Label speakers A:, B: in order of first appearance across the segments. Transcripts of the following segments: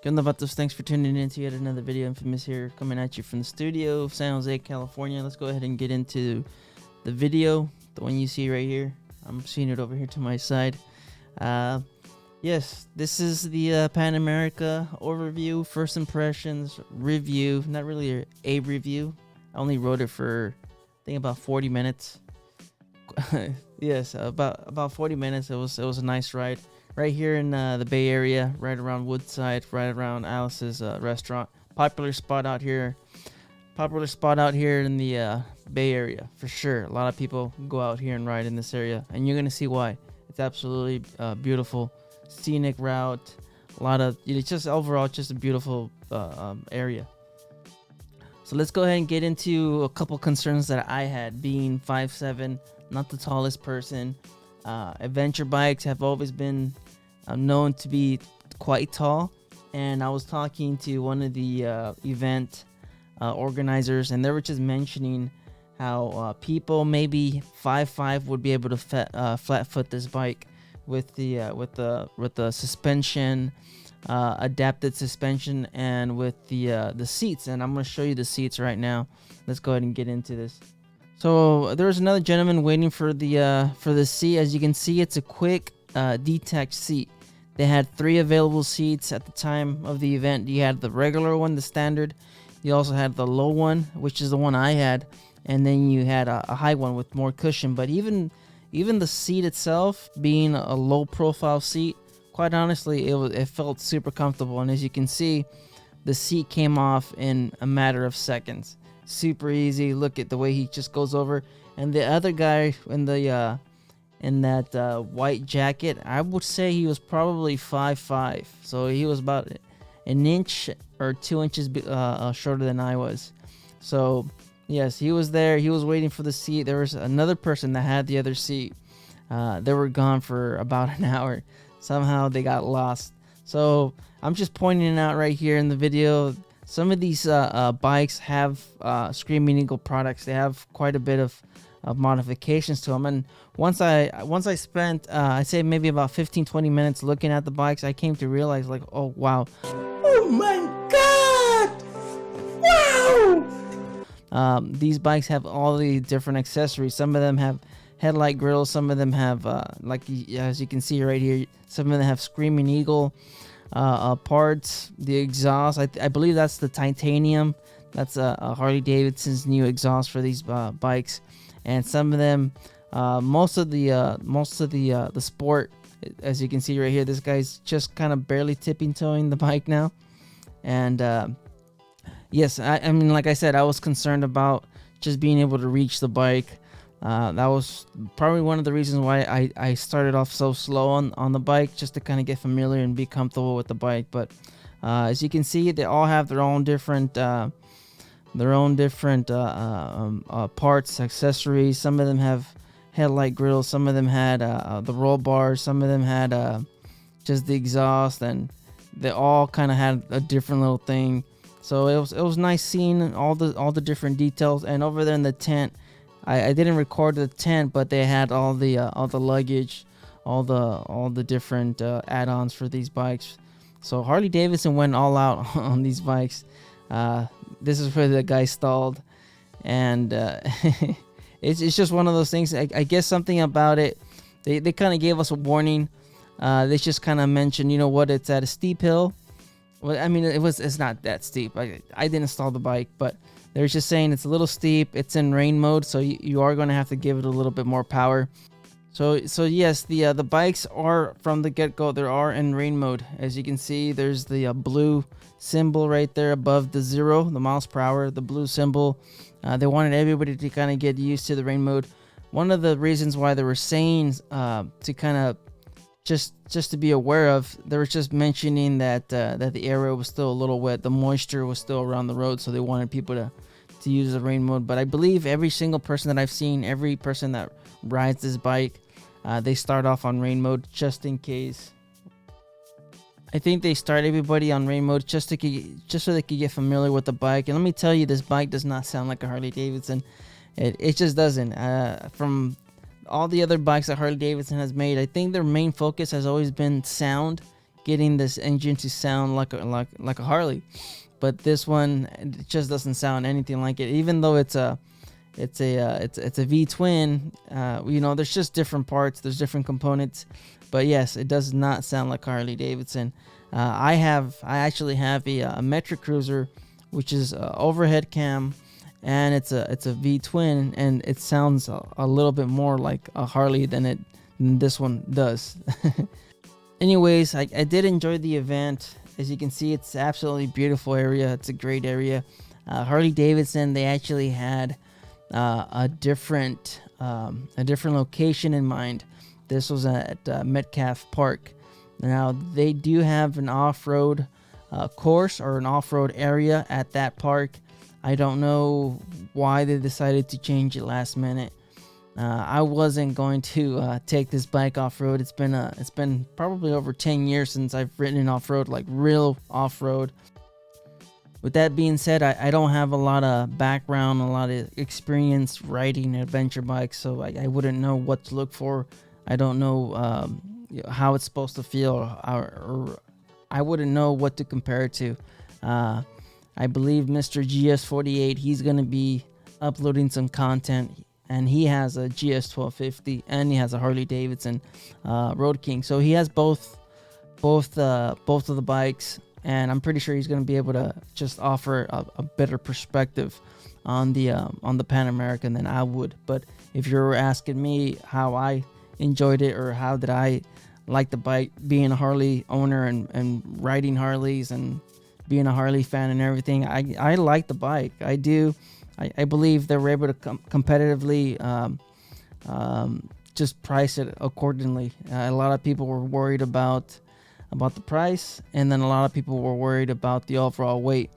A: Good Vatos, thanks for tuning in to yet another video. Infamous here, coming at you from the studio of San Jose, California. Let's go ahead and get into the video, the one you see right here. I'm seeing it over here to my side. Yes, this is the Pan America overview, first impressions, review. Not really a review. I only wrote it for, I think, about 40 minutes. Yes, about 40 minutes. It was a nice ride. Right here in the Bay Area, right around Woodside, right around Alice's restaurant. Popular spot out here in the Bay Area, for sure. A lot of people go out here and ride in this area, and you're going to see why. It's absolutely beautiful, scenic route. It's just overall just a beautiful area. So let's go ahead and get into a couple concerns that I had, being 5'7", not the tallest person. Adventure bikes have always been known to be quite tall, and I was talking to one of the event organizers, and they were just mentioning how people maybe 5'5" would be able to flat foot this bike with the suspension, adapted suspension, and with the seats. And I'm going to show you the seats right now. Let's go ahead and get into this. So there's another gentleman waiting for the seat. As you can see, it's a quick detach seat. They had 3 available seats at the time of the event. You had the regular one, the standard. You also had the low one, which is the one I had, and then you had a high one with more cushion. But even the seat itself, being a low profile seat, quite honestly, it felt super comfortable. And as you can see, the seat came off in a matter of seconds. Super easy. Look at the way he just goes over. And the other guy in that white jacket, I would say he was probably 5'5", so he was about an inch or 2 inches shorter than I was. So yes, he was there. He was waiting for the seat. There was another person that had the other seat. They were gone for about an hour. Somehow they got lost. So I'm just pointing it out right here in the video. Some of these bikes have Screaming Eagle products. They have quite a bit of modifications to them. And once I spent I'd say maybe about 15-20 minutes looking at the bikes, I came to realize, like, oh wow, oh my god, wow. These bikes have all the different accessories. Some of them have headlight grills, some of them have like as you can see right here, some of them have Screaming Eagle parts. The exhaust, I believe that's the titanium. That's a Harley-Davidson's new exhaust for these bikes. And some of them, most of the sport, as you can see right here, this guy's just kind of barely tipping-toeing the bike now. And yes, I mean, like I said, I was concerned about just being able to reach the bike. That was probably one of the reasons why I started off so slow on the bike, just to kind of get familiar and be comfortable with the bike. But as you can see, they all have their own different parts, accessories. Some of them have headlight grills, some of them had the roll bars, some of them had just the exhaust, and they all kind of had a different little thing. So it was nice seeing all the different details. And over there in the tent, I didn't record the tent, but they had all the luggage, all the different add-ons for these bikes. So Harley-Davidson went all out on these bikes. This is where the guy stalled, and it's just one of those things. I guess something about it, they kind of gave us a warning. They just kind of mentioned, you know what, it's at a steep hill. Well, I mean, it's not that steep. I didn't stall the bike, but they're just saying it's a little steep. It's in rain mode, so you are going to have to give it a little bit more power. So yes, the bikes are, from the get-go, they are in rain mode. As you can see, there's the blue symbol right there above the 0, the miles per hour, the blue symbol. They wanted everybody to kind of get used to the rain mode. One of the reasons why they were saying to kind of just to be aware of, they were just mentioning that the area was still a little wet, the moisture was still around the road, so they wanted people to use the rain mode. But I believe every single person that I've seen, every person that rides this bike, they start off on rain mode just in case. I think they start everybody on rain mode just so they could get familiar with the bike. And let me tell you, this bike does not sound like a Harley-Davidson. It just doesn't. From all the other bikes that Harley-Davidson has made, I think their main focus has always been sound, getting this engine to sound like a Harley, but this one, it just doesn't sound anything like it. Even though it's a V-Twin, there's just different parts, there's different components, but yes, it does not sound like Harley-Davidson. I actually have a Metric Cruiser, which is overhead cam, and it's a V-Twin, and it sounds a little bit more like a Harley than this one does. Anyways, I did enjoy the event. As you can see, it's absolutely beautiful area. It's a great area. Harley-Davidson, they actually had a different location in mind. This was at Metcalf Park. Now, they do have an off-road course or an off-road area at that park. I don't know why they decided to change it last minute. I wasn't going to take this bike off-road. It's been probably over 10 years since I've ridden in off-road, like real off-road. With that being said, I don't have a lot of background, a lot of experience riding adventure bikes, so I wouldn't know what to look for. I don't know how it's supposed to feel, or I wouldn't know what to compare it to. I believe Mr. GS48, he's going to be uploading some content, and he has a GS 1250 and he has a Harley-Davidson Road King. So he has both of the bikes, and I'm pretty sure he's going to be able to just offer a better perspective on the Pan American than I would. But if you're asking me how I enjoyed it, or how did I like the bike, being a Harley owner and riding Harleys and being a Harley fan and everything, I like the bike. I do. I believe they were able to competitively just price it accordingly. A lot of people were worried about the price, and then a lot of people were worried about the overall weight.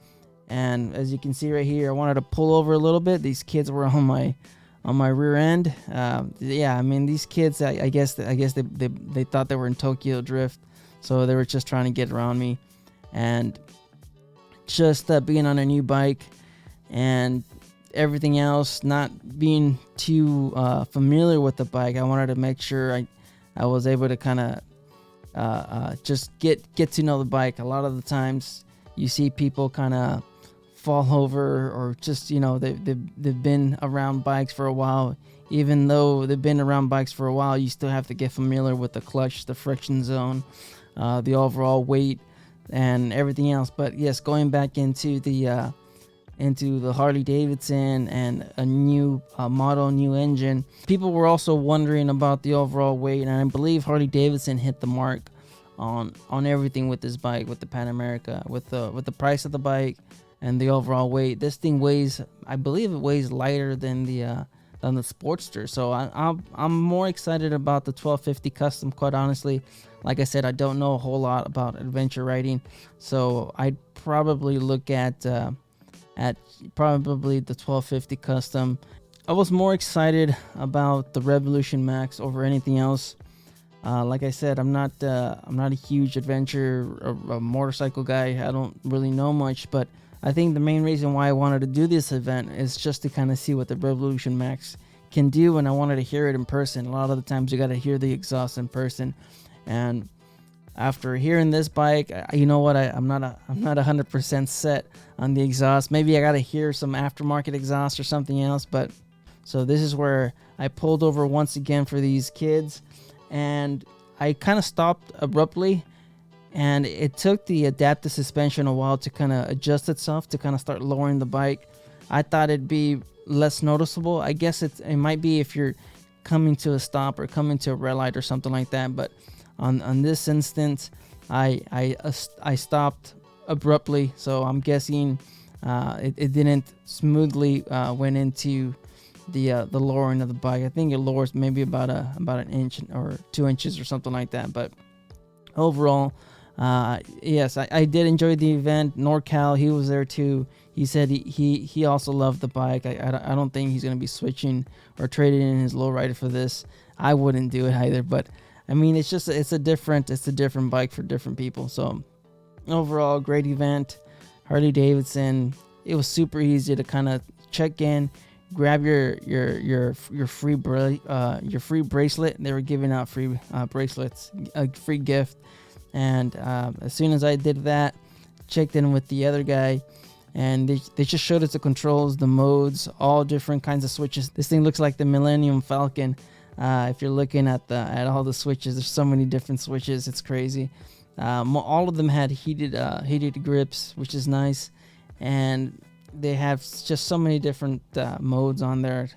A: And as you can see right here, I wanted to pull over a little bit. These kids were on my rear end. Yeah, I mean, these kids, I guess they thought they were in Tokyo Drift, so they were just trying to get around me. And just being on a new bike and everything else, not being too familiar with the bike, I wanted to make sure I was able to kind of just get to know the bike. A lot of the times you see people kind of fall over, or just they've been around bikes for a while. Even though they've been around bikes for a while, you still have to get familiar with the clutch, the friction zone, the overall weight, and everything else. But yes, going back into the Harley-Davidson and a new model, new engine, people were also wondering about the overall weight, and I believe Harley-Davidson hit the mark on everything with this bike, with the Pan America, with the price of the bike and the overall weight. This thing weighs, I believe it weighs lighter than the Sportster. So I'm more excited about the 1250 Custom, quite honestly. Like I said, I don't know a whole lot about adventure riding, so I'd probably look at probably the 1250 Custom. I was more excited about the Revolution Max over anything else. Like I said, I'm not a huge adventure or a motorcycle guy. I don't really know much, but I think the main reason why I wanted to do this event is just to kind of see what the Revolution Max can do, and I wanted to hear it in person. A lot of the times you got to hear the exhaust in person, and after hearing this bike, you know what? I'm not 100% set on the exhaust. Maybe I got to hear some aftermarket exhaust or something else. But so this is where I pulled over once again for these kids, and I kind of stopped abruptly, and it took the adaptive suspension a while to kind of adjust itself, to kind of start lowering the bike. I thought it'd be less noticeable. I guess it might be if you're coming to a stop or coming to a red light or something like that. But on this instance, I stopped abruptly, so I'm guessing it didn't smoothly went into the lowering of the bike. I think it lowers maybe about an inch or 2 inches or something like that. But overall, yes, I did enjoy the event. NorCal, he was there too. He said he also loved the bike. I don't think he's going to be switching or trading in his lowrider for this. I wouldn't do it either, but I mean, it's a different bike for different people. So overall, great event. Harley-Davidson, it was super easy to kind of check in, grab your free bracelet. They were giving out free bracelets, a free gift. And as soon as I did that, checked in with the other guy, and they just showed us the controls, the modes, all different kinds of switches. This thing looks like the Millennium Falcon. If you're looking at all the switches, there's so many different switches. It's crazy. All of them had heated grips, which is nice, and they have just so many different modes on there.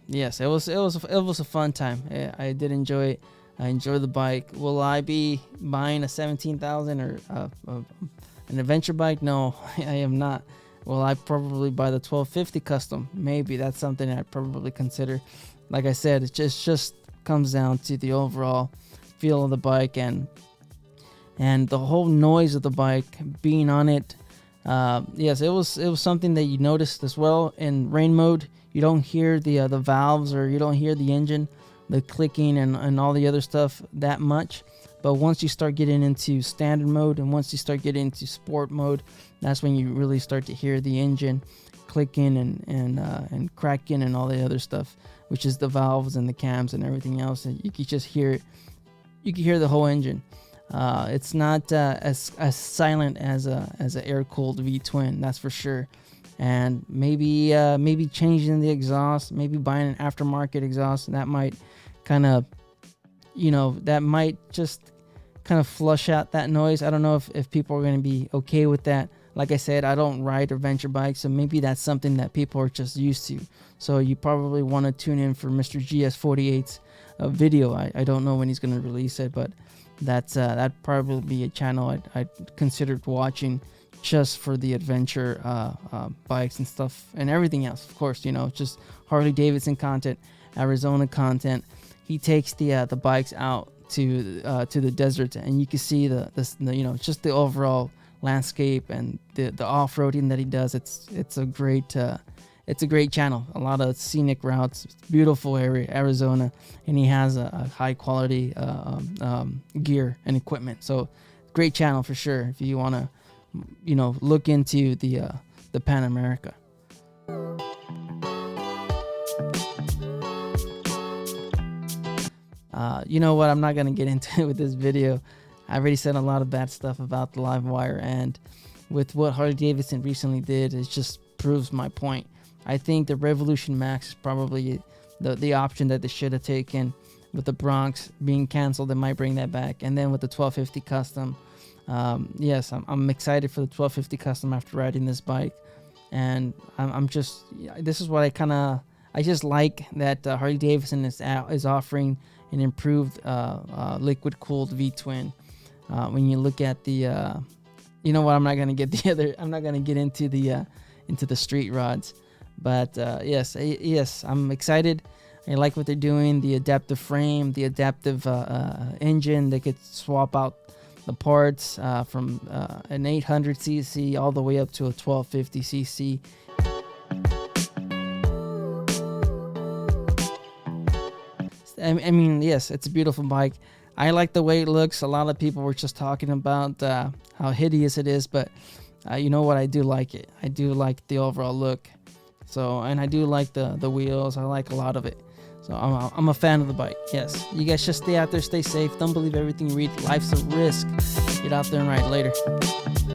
A: Yes, it was a fun time. I did enjoy it. I enjoy the bike. Will I be buying a 17,000 or an adventure bike? No, I am not. Will I probably buy the 1250 custom? Maybe. That's something I'd probably consider. Like I said, it just comes down to the overall feel of the bike and the whole noise of the bike being on it. Yes, it was something that you noticed as well. In rain mode, you don't hear the valves, or you don't hear the engine, the clicking and all the other stuff that much. But once you start getting into standard mode, and once you start getting into sport mode, that's when you really start to hear the engine clicking and cracking and all the other stuff, which is the valves and the cams and everything else. And you can just hear it. You can hear the whole engine. It's not as silent as a air-cooled V-Twin, that's for sure. And maybe changing the exhaust, maybe buying an aftermarket exhaust, and that might kind of, that might just kind of flush out that noise. I don't know if people are going to be okay with that. Like I said, I don't ride adventure bikes, so maybe that's something that people are just used to. So you probably want to tune in for Mr. GS48's video. I don't know when he's going to release it, but that'd probably be a channel I'd considered watching just for the adventure bikes and stuff and everything else. Of course, just Harley-Davidson content, Arizona content. He takes the bikes out to the desert, and you can see the just the overall landscape and the off-roading that he does. It's a great channel. A lot of scenic routes, beautiful area, Arizona, and he has a high quality gear and equipment. So great channel for sure if you want to look into the Pan America. You know what? I'm not going to get into it with this video. I already said a lot of bad stuff about the LiveWire, and with what Harley-Davidson recently did, it just proves my point. I think the Revolution Max is probably the option that they should have taken. With the Bronx being canceled, they might bring that back. And then with the 1250 Custom, yes, I'm excited for the 1250 Custom after riding this bike. And this is what I just like that Harley-Davidson is offering an improved liquid-cooled V-Twin. When you look at the, I'm not gonna get into the street rods, but yes, I'm excited. I like what they're doing. The adaptive frame, the adaptive engine. They could swap out the parts from an 800cc all the way up to a 1250cc. I mean, yes, it's a beautiful bike. I like the way it looks. A lot of people were just talking about how hideous it is, but you know what? I do like it. I do like the overall look. So, and I do like the wheels. I like a lot of it. So I'm a fan of the bike. Yes, you guys just stay out there, stay safe. Don't believe everything you read. Life's a risk. Get out there and ride later.